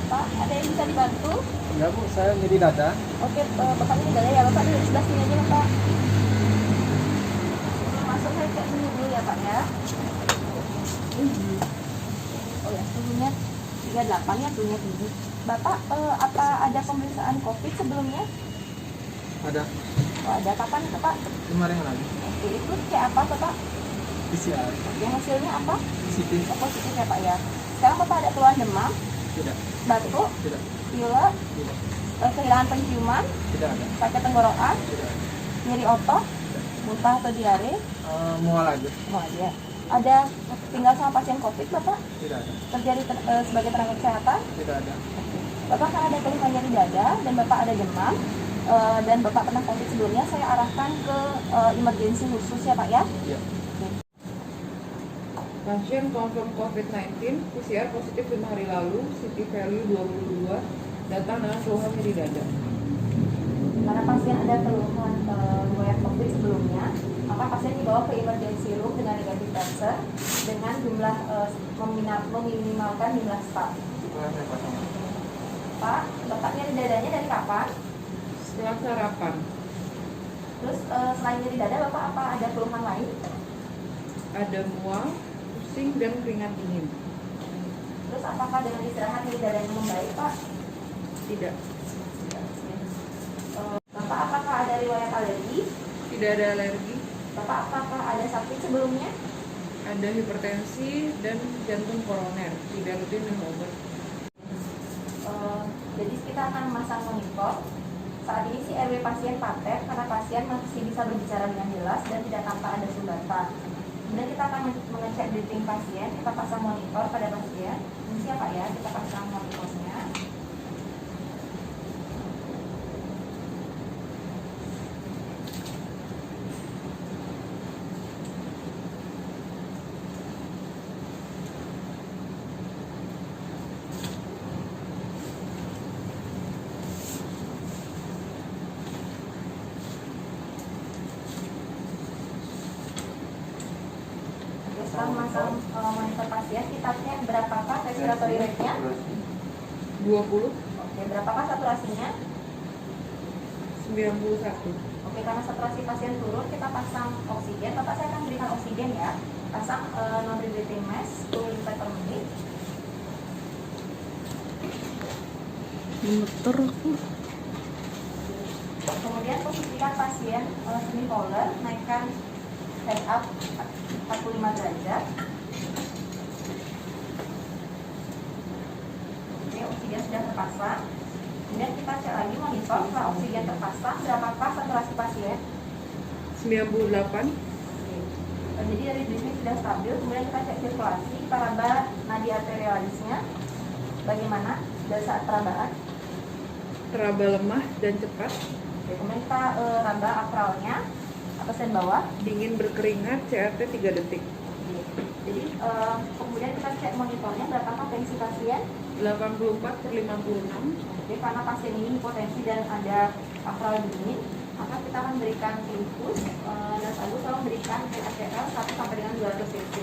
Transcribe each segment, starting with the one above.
Bapak. Ada yang bisa dibantu? Enggak Bu, saya nyeri dada. Oke, Bapak nyeri dada ya. Bapak duduk di sebelah sini aja, Bapak. Sebelum masuk saya cek suhu dulu ya, Pak ya. Oh ya, suhunya 38 ya, suhunya tinggi. Bapak, apa ada pemeriksaan COVID sebelumnya? Ada Oh, ada. Kapan itu, Pak? kemarin lagi. Oke, itu cek apa, Bapak? PCR. Oke, hasilnya apa? Positif. Oh, positif ya, Pak ya. Sekarang Bapak ada keluhan demam, Tidak. batuk, Tidak. pilek, Tidak. kehilangan penciuman, Tidak ada. sakit tenggorokan, Tidak. nyeri otot, muntah atau diare, Mual aja. mau aja. Ada tinggal sama pasien COVID, Bapak? Tidak ada. Kerja sebagai tenaga kesehatan? Tidak ada. Bapak kan ada keluhan nyeri dada dan Bapak ada demam dan Bapak pernah COVID sebelumnya, saya arahkan ke emergency khusus ya, Pak ya. Iya. Pasien confirm COVID-19, PCR positif 5 hari lalu, CT value 22, datang dengan keluhan nyeri dada. Karena pasien ada keluhan riwayat COVID sebelumnya, maka pasien dibawa ke emergency room dengan negatif pressure dengan jumlah meminimalkan jumlah staff. Pak, Bapak nyeri dadanya dari kapan? Setelah sarapan, Terus selain nyeri dada, Bapak apa ada keluhan lain? ada mual, pusing, dan keringat dingin. Terus apakah dengan istirahat nyeri dadanya membaik, Pak? Tidak. Bapak apakah ada riwayat alergi? Tidak ada alergi, Bapak apakah ada sakit sebelumnya? ada hipertensi, dan jantung koroner. Tidak rutin minum obat. Jadi kita akan memasang monitor. Saat ini si RW pasien pater karena pasien masih bisa berbicara dengan jelas dan tidak tampak ada sumbatan. Kemudian kita akan mengecek breathing pasien. Kita pasang monitor pada pasien. Ini siapa ya? Kita pasang monitornya. Setelah memasang monitor pasien, kita cek berapakah respiratory rate-nya. 20, Oke, berapakah saturasinya? 91. Oke, karena saturasi pasien turun, kita pasang oksigen. Bapak, saya akan berikan oksigen ya. Pasang non-rebreathing mask 10 liter per menit. Gemeter aku. Kemudian posisikan pasien semipolar, naikkan head up 45 derajat. Oke, oksigen sudah terpasang. Kemudian kita cek lagi monitor setelah oksigen terpasang, berapakah saturasi pasien. 98, Jadi dari breathing sudah stabil. Kemudian kita cek sirkulasi, kita raba nadi arterialisnya. Bagaimana dari saat perabaan? teraba lemah dan cepat, Oke, kemudian kita raba akralnya, atas dan bawah. dingin berkeringat, CRT 3 detik. Jadi kemudian kita cek monitornya berapakah tensi pasien. 84/56. Jadi karena pasien ini hipotensi dan ada akral dingin, maka kita akan berikan infus dan selalu tolong berikan HCl 1 sampai dengan 200 cc.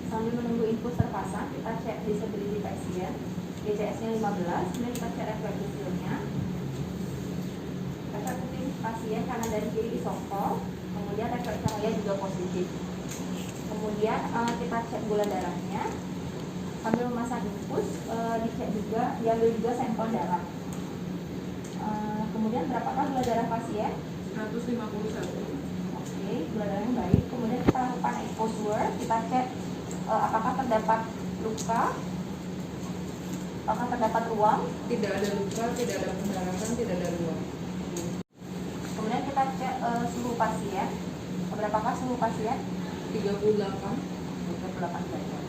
Sambil menunggu infus terpasang, kita cek disability pasien. GCS-nya 15, kemudian kita cek refleksinya. Refleksi pasien kanan dan kiri isopol, kemudian refleks cahaya juga positif. Kemudian kita cek gula darahnya. Sambil memasang infus, dicek juga, diambil juga sampel darah. Kemudian berapakah gula darah pasien? 151. Oke, gula darahnya baik. Kemudian kita lakukan exposure, kita cek apakah terdapat luka, apakah terdapat ruam. Tidak ada luka, tidak ada pendarahan, tidak ada ruam. Kemudian kita cek suhu pasien. Berapakah suhu pasien? 38, 38 derajat.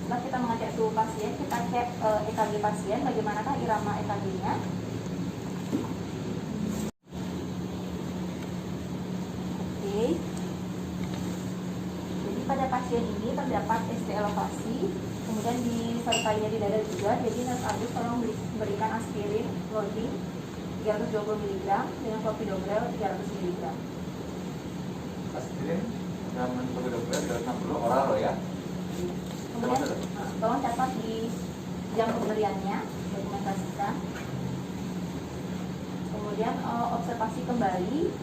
Setelah kita mengecek suhu pasien, kita cek EKG pasien, bagaimanakah irama EKG-nya. Oke. Jadi pada pasien ini terdapat ST elevasi, kemudian di sertainya di dada juga. Jadi nurse Agus tolong berikan aspirin loading 320 mg dengan clopidogrel 300 mg. Aspirin Jam sebagai dokter 260 oral loh ya. Kemudian tolong catat di jam pemberiannya, dokumentasikan. Kemudian observasi kembali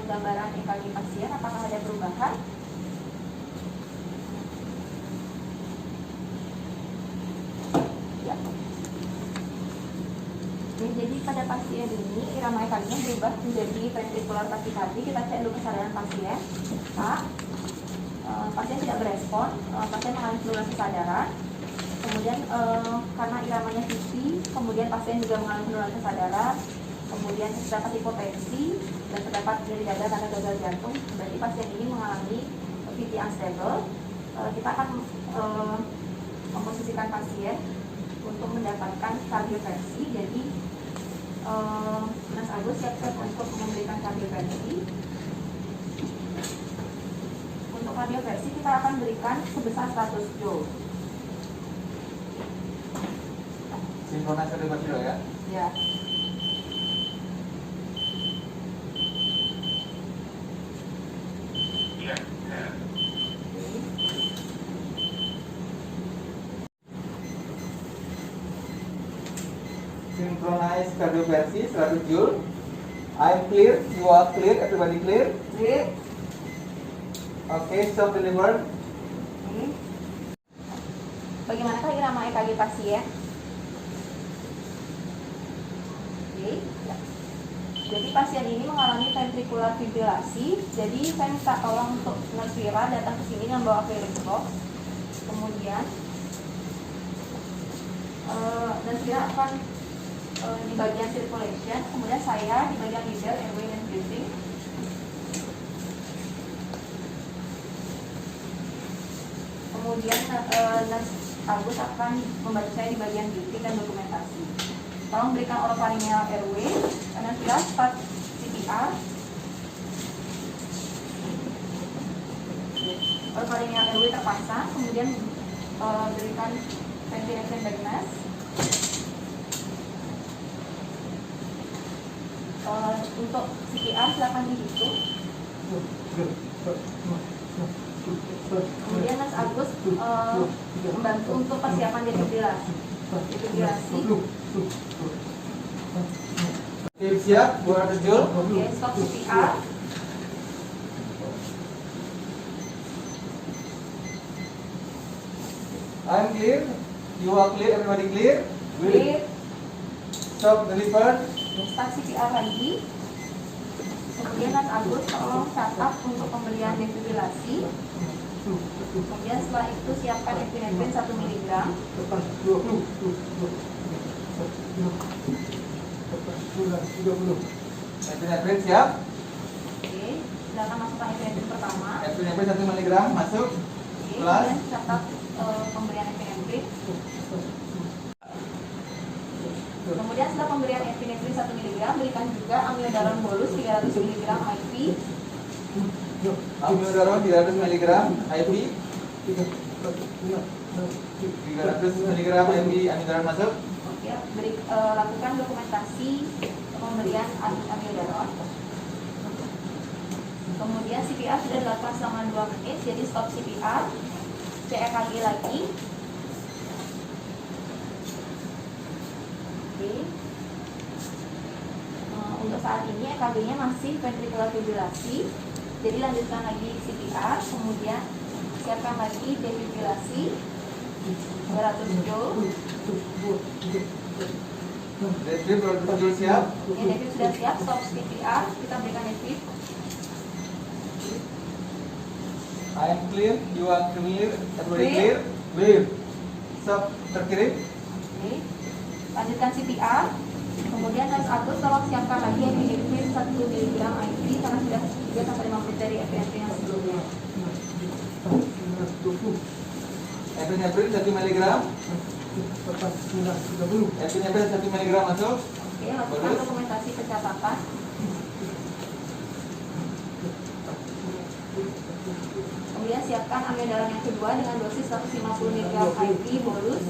gambaran EKG pasien, apakah ada perubahan? Ya. Jadi pada pasien ini irama EKG-nya berubah menjadi ventricular tachycardia. Kita cek dulu kesadaran pasien. Pak, pasien tidak berespon, pasien mengalami penurunan kesadaran. Kemudian karena iramanya tinggi, kemudian pasien juga mengalami penurunan kesadaran. Kemudian terdapat hipotensi dan terdapat nyeri dada karena gagal jantung. Berarti pasien ini mengalami VT unstable. Kita akan memposisikan pasien untuk mendapatkan kardioversi. Jadi Mas Agus siap-siap untuk memberikan kardioversi. Untuk kardioversi kita akan berikan sebesar 100 joule. Sinkronis kardioversi loh ya. Ya. Synchronize kardioversi 100 joule. I'm clear, you are clear, everybody clear. Clear. Okay, stop delivered. Bagaimanakah irama EKG pasien? Oke, ya. Jadi pasien ini mengalami ventricular fibrilasi. Jadi saya minta tolong untuk nurse Vira datang ke sini dengan bawa clearance box. Kemudian nurse Vira akan di bagian circulation. Kemudian saya di bagian leader, airway dan breathing. Kemudian nurse Agus akan membantu saya di bagian breathing dan dokumentasi. Tolong berikan oropharyngeal airway. Karena sudah start CPR. Oropharyngeal airway terpasang. Kemudian berikan ventilation back mask. Untuk CPR silakan dihitung. Kemudian Mas Agus membantu untuk persiapan defibrilasi. Oke, siap, 200 joule. Oke, stop CPR. I'm clear, you are clear, everybody clear. Clear. Stop delivered. Start CPR lagi. Kemudian Mas Agus tolong catat untuk pemberian defibrilasi. Kemudian setelah itu siapkan epinefrin 1 mg. Epinefrin siap. Oke, silakan masukkan epinefrin pertama. Epinefrin 1 mg masuk. Oke, kemudian catat pemberian epinefrin. Kemudian setelah pemberian epinefrin 1 mg, berikan juga amiodaron bolus 300 mg IV. Amiodaron 300 mg IV. 300 mg IV amiodaron masuk. Oke, lakukan dokumentasi pemberian amiodaron. Kemudian CPR sudah dilakukan selama 2 menit, jadi stop CPR. Cek EKG lagi. Oke. Untuk saat ini EKG-nya masih ventricular fibrilasi. Jadi lanjutkan lagi CPR, kemudian siapkan lagi defibrilasi 200 joule. Defib 200 joule siap. Oke, defib sudah siap, stop CPR, kita berikan defib. I am clear, you are clear, everybody Clear. clear. Clear. Stop terkirim. Oke, lanjutkan CPR. Kemudian Nurse Agus tolong siapkan lagi epinefrin 1 mg IV karena sudah 3-5 menit dari epinefrin yang sebelumnya. Epinefrin 1 mg. Epinefrin 1 mg masuk. Oke, lakukan dokumentasi pencatatan. Kemudian siapkan amiodaron yang kedua dengan dosis 150 mg IV bolus.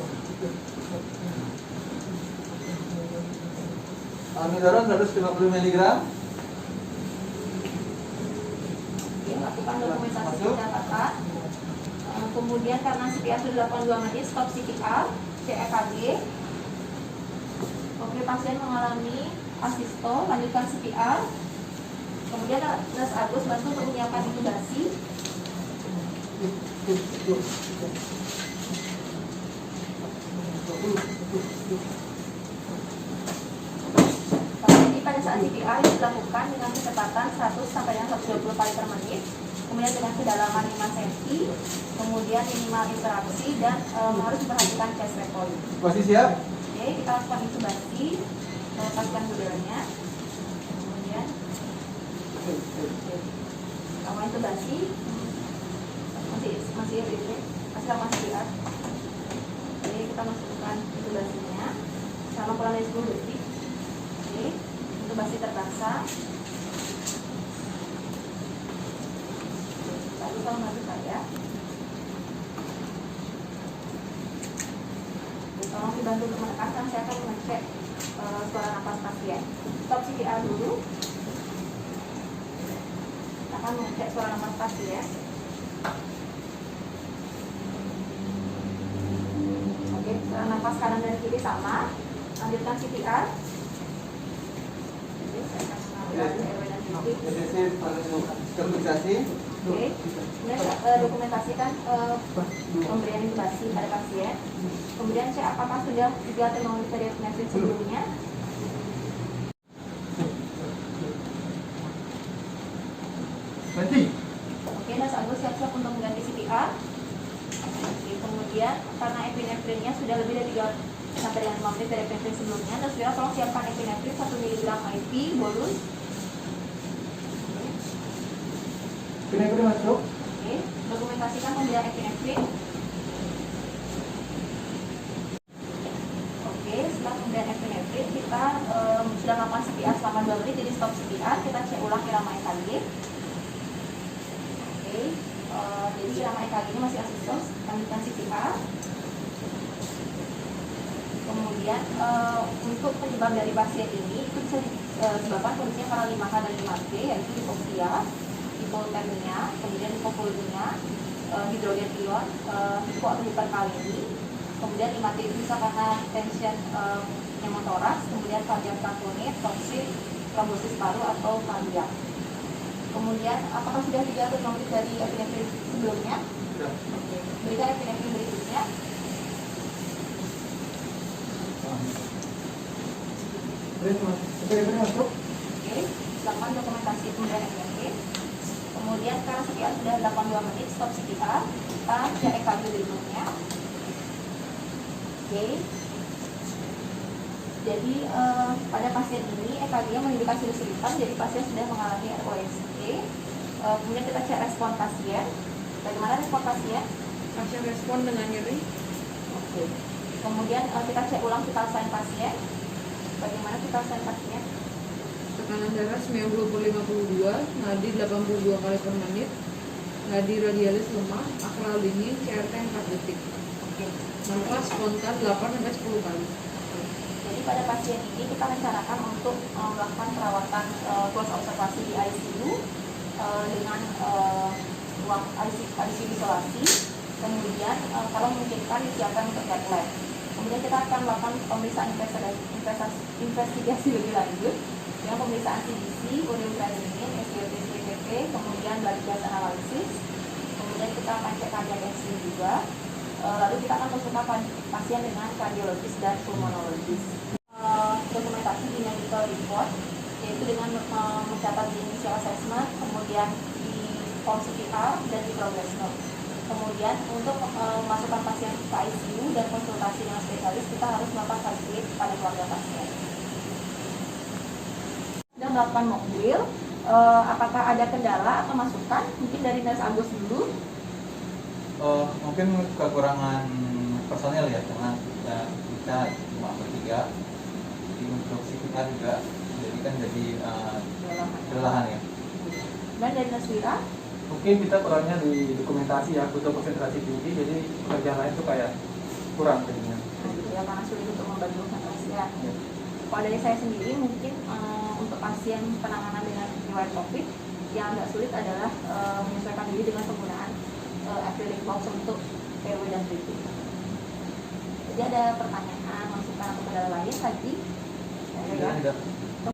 Amiodaron 150 mg. Oke, lakukan lakukan dokumentasi pencatatan. Kemudian karena CPR sudah 82 menit, stop CPR, cek EKG. Oke, pasien mengalami asisto, lanjutkan CPR. Kemudian Nurse Agus bantu untuk menyiapkan intubasi. Jadi pada saat CPR itu dilakukan dengan kecepatan 100 sampai dengan 120 kali per menit, kemudian dengan kedalaman 5 cm, kemudian minimal interaksi dan harus diperhatikan chest recoil. Posisi siap. Oke, kita lakukan intubasi, lepaskan modelnya, kemudian lakukan intubasi, masih lakukan CPR. Oke, kita masukkan intubasinya selama kurang dari 10 detik. Oke, intubasi terpaksa. Lalu kalau masuk saya, tolong dibantu untuk menekan. Saya akan mengecek suara nafas pasien. Stop CPR dulu. Kita akan mengecek suara nafas pasien. Oke, suara nafas kanan dan kiri sama. Lanjutkan CPR. Oke, saya akan mengambil airway dan titik. Dokumentasi. Oke, kemudian dokumentasikan pemberian intubasi pada pasien. Kemudian cek apakah sudah juga termometer epinefrin sebelumnya. Berhenti. Oke, Nurse Agus siap-siap untuk mengganti CPR. Oke, kemudian karena epinefrinnya sudah lebih dari 3 sampai dengan 5 menit dari epinefrin sebelumnya, Nurse Vira tolong siapkan epinefrin 1 mg IV bolus. Epinefrin masuk. Oke, dokumentasikan pemberian epinefrin. Oke, setelah pemberian epinefrin kita sudah melakukan CPR selama 2 menit, jadi stop CPR. Kita cek ulang irama EKG. Oke, jadi irama EKG ini masih asistos, lanjutkan CPR. Kemudian untuk penyebab dari pasien ini itu bisa disebabkan kondisinya karena 5K dan 5T, yaitu hipoksia, hipotermia, kemudian hipovolemia, hidrogen ion, hipo atau hiperkalemi. Kemudian 5T itu bisa karena tension pneumotoraks, kemudian kardiak tamponade, toksik, trombosis paru atau kardiak. Kemudian apakah sudah juga termometer dari epinefrin sebelumnya? Sudah. Oke, berikan epinefrin berikutnya. Epinefrin masuk. Oke, lakukan dokumentasi pemberian epinefrin. Kemudian karena CPR sudah 82 menit, stop CPR. Kita cek EKG berikutnya. Oke. Jadi pada pasien ini EKG-nya menunjukkan sinus hitam, jadi pasien sudah mengalami ROSC. Kemudian kita cek respon pasien. Bagaimana respon pasien? Pasien respon dengan nyeri. Oke. Kemudian kita cek ulang vital sign pasien. Bagaimana vital sign pasien? Tekanan darah 90/52, nadi 82 kali per menit, nadi radialis lemah, akral dingin, CRT 4 detik. Oke. Nafas spontan 8-10 kali. Jadi pada pasien ini kita rencanakan untuk melakukan perawatan close observasi di ICU dengan ruang ICU isolasi. Kemudian kalau memungkinkan disiapkan untuk cath lab. Kemudian kita akan melakukan pemeriksaan investigasi lebih lanjut dengan pemeriksaan CBC, urin creatinine, SGLT-CPP, kemudian blood gas analysis. Kemudian kita akan cek cardiac enzim juga. Lalu kita akan konsultasi pasien dengan kardiologis dan pulmonologis. Dokumentasi di medical report, yaitu dengan mencatat di initial assessment, kemudian di form CPR dan di progress note. Kemudian untuk memasukkan pasien ke ICU dan konsultasi dengan spesialis, kita harus melakukan facilitate pada keluarga pasien. Sudah melakukan mock drill, apakah ada kendala atau masukan? Mungkin dari Nurse Agus dulu. Mungkin kekurangan personel ya, karena kita cuma bertiga. Jadi untuk CPR juga jadi kan jadi kelelahan ya. Dan dari Nurse Vira. Mungkin kita kurangnya di dokumentasi ya, butuh konsentrasi tinggi, jadi pekerjaan lain tuh kayak kurang jadinya. Ya, karena sulit untuk membantu pasien. Ya. Kalau dari saya sendiri mungkin untuk pasien penanganan dengan riwayat COVID yang agak sulit adalah menyesuaikan diri dengan penggunaan acrylic box untuk PW dan dripping. Jadi ada pertanyaan, masukan atau kendala lain lagi? Tidak.